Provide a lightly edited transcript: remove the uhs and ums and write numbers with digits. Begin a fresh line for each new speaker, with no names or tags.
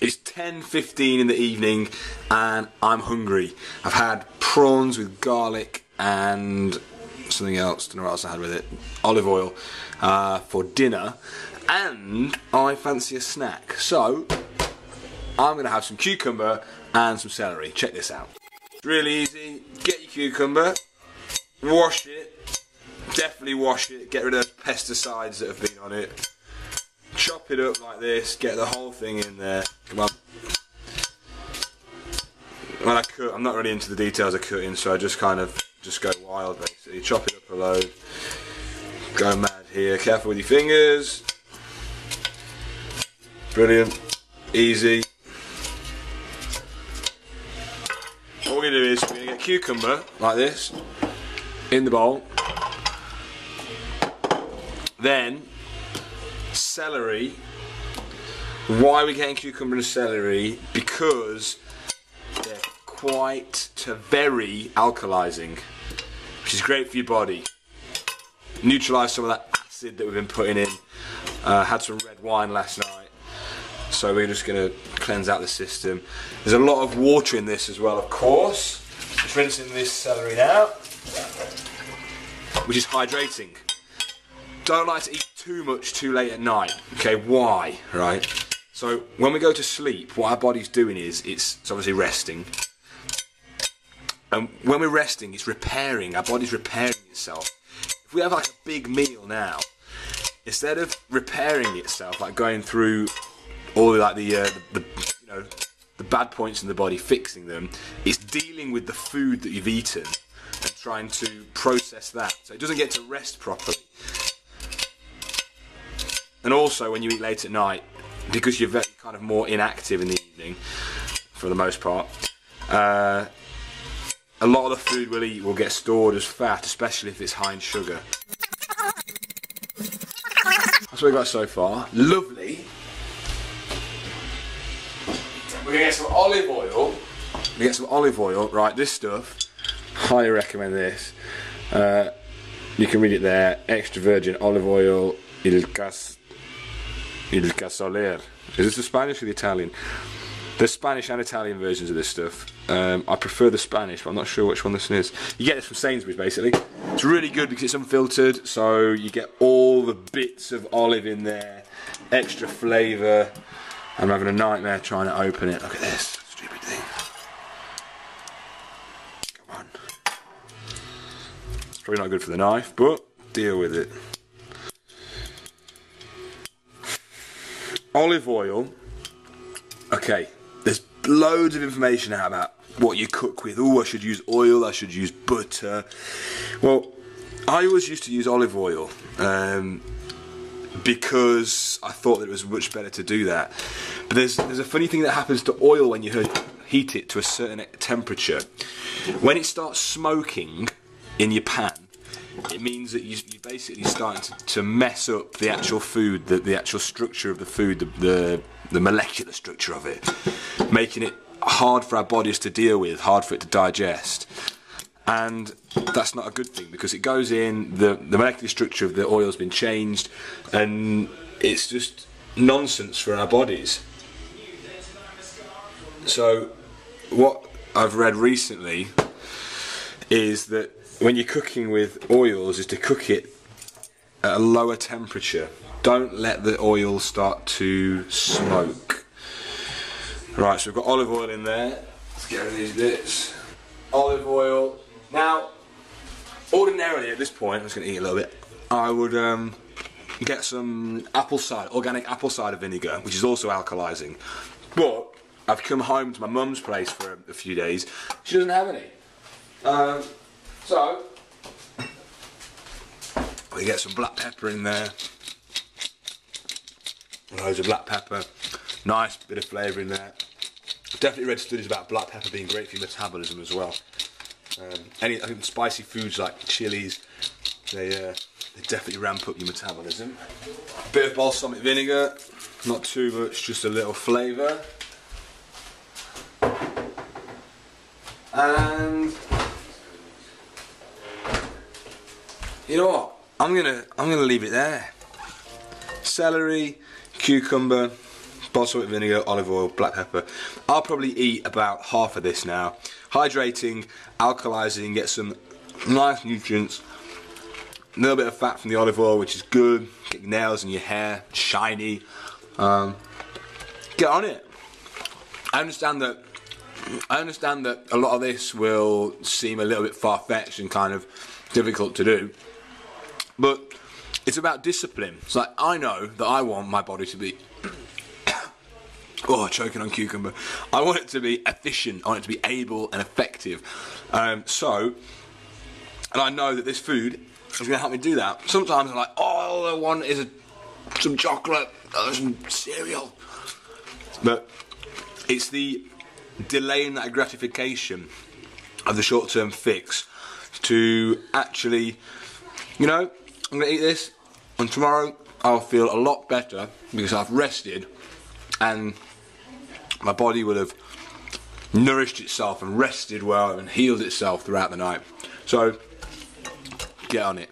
It's 10:15 in the evening and I'm hungry. I've had prawns with garlic and something else, don't know what else I had with it, olive oil for dinner, and I fancy a snack. So I'm going to have some cucumber and some celery. Check this out. It's really easy. Get your cucumber, wash it, definitely wash it, get rid of the pesticides that have been on it. Chop it up like this, get the whole thing in there. Come on. When I cut, I'm not really into the details of cutting, so I just kind of go wild basically. Chop it up a load. Go mad here. Careful with your fingers. Brilliant. Easy. What we're going to do is we're going to get cucumber like this in the bowl. Then celery. Why are we getting cucumber and celery? Because they're quite to very alkalizing, which is great for your body. Neutralise some of that acid that we've been putting in. Had some red wine last night, so we're just going to cleanse out the system. There's a lot of water in this as well, of course. Just rinsing this celery now, which is hydrating. Don't like to eat too much too late at night. Okay, why? Right? So when we go to sleep, what our body's doing is it's obviously resting. And when we're resting, it's repairing. Our body's repairing itself. If we have like a big meal now, instead of repairing itself, like going through all like the you know, the bad points in the body, fixing them, it's dealing with the food that you've eaten and trying to process that, so it doesn't get to rest properly. And also, when you eat late at night, because you're very kind of more inactive in the evening, for the most part, a lot of the food we'll eat will get stored as fat, especially if it's high in sugar. That's what we've got so far. Lovely. We're going to get some olive oil. We get some olive oil. Right, this stuff, highly recommend this. You can read it there. Extra virgin olive oil. Il casoler. Is this the Spanish or the Italian? There's Spanish and Italian versions of this stuff. I prefer the Spanish, but I'm not sure which one this is. You get this from Sainsbury's basically. It's really good because it's unfiltered, so you get all the bits of olive in there, extra flavour. I'm having a nightmare trying to open it. Look at this stupid thing. Come on. It's probably not good for the knife, but deal with it. Olive oil. Okay, there's loads of information out about what you cook with. Oh, I should use oil, I should use butter. Well, I always used to use olive oil because I thought that it was much better to do that. But there's a funny thing that happens to oil when you heat it to a certain temperature. When it starts smoking in your pan, it means that you're basically starting to mess up the actual food, the actual structure of the food, the molecular structure of it, making it hard for our bodies to deal with, hard for it to digest. And that's not a good thing, because it goes in, the molecular structure of the oil has been changed, and it's just nonsense for our bodies. So what I've read recently is that when you're cooking with oils, is to cook it at a lower temperature. Don't let the oil start to smoke. Right, so we've got olive oil in there. Let's get rid of these bits. Olive oil. Now, ordinarily at this point, I'm just going to eat a little bit, I would get some organic apple cider vinegar, which is also alkalizing. But I've come home to my mum's place for a few days. She doesn't have any. So, we get some black pepper in there. Loads of black pepper. Nice bit of flavour in there. Definitely read studies about black pepper being great for your metabolism as well. I think spicy foods like chilies, they definitely ramp up your metabolism. Bit of balsamic vinegar, not too much, just a little flavour. And you know what? I'm gonna leave it there. Celery, cucumber, balsamic vinegar, olive oil, black pepper. I'll probably eat about half of this now. Hydrating, alkalizing, get some nice nutrients. A little bit of fat from the olive oil, which is good. Get your nails and your hair shiny. Get on it. I understand that a lot of this will seem a little bit far-fetched and kind of difficult to do, but it's about discipline. It's like, I know that I want my body to be choking on cucumber. I want it to be efficient. I want it to be able and effective. And I know that this food is going to help me do that. Sometimes I'm like, all I want is some chocolate, some cereal. But it's the delaying that gratification of the short-term fix to actually, you know, I'm going to eat this and tomorrow I'll feel a lot better because I've rested and my body will have nourished itself and rested well and healed itself throughout the night. So get on it.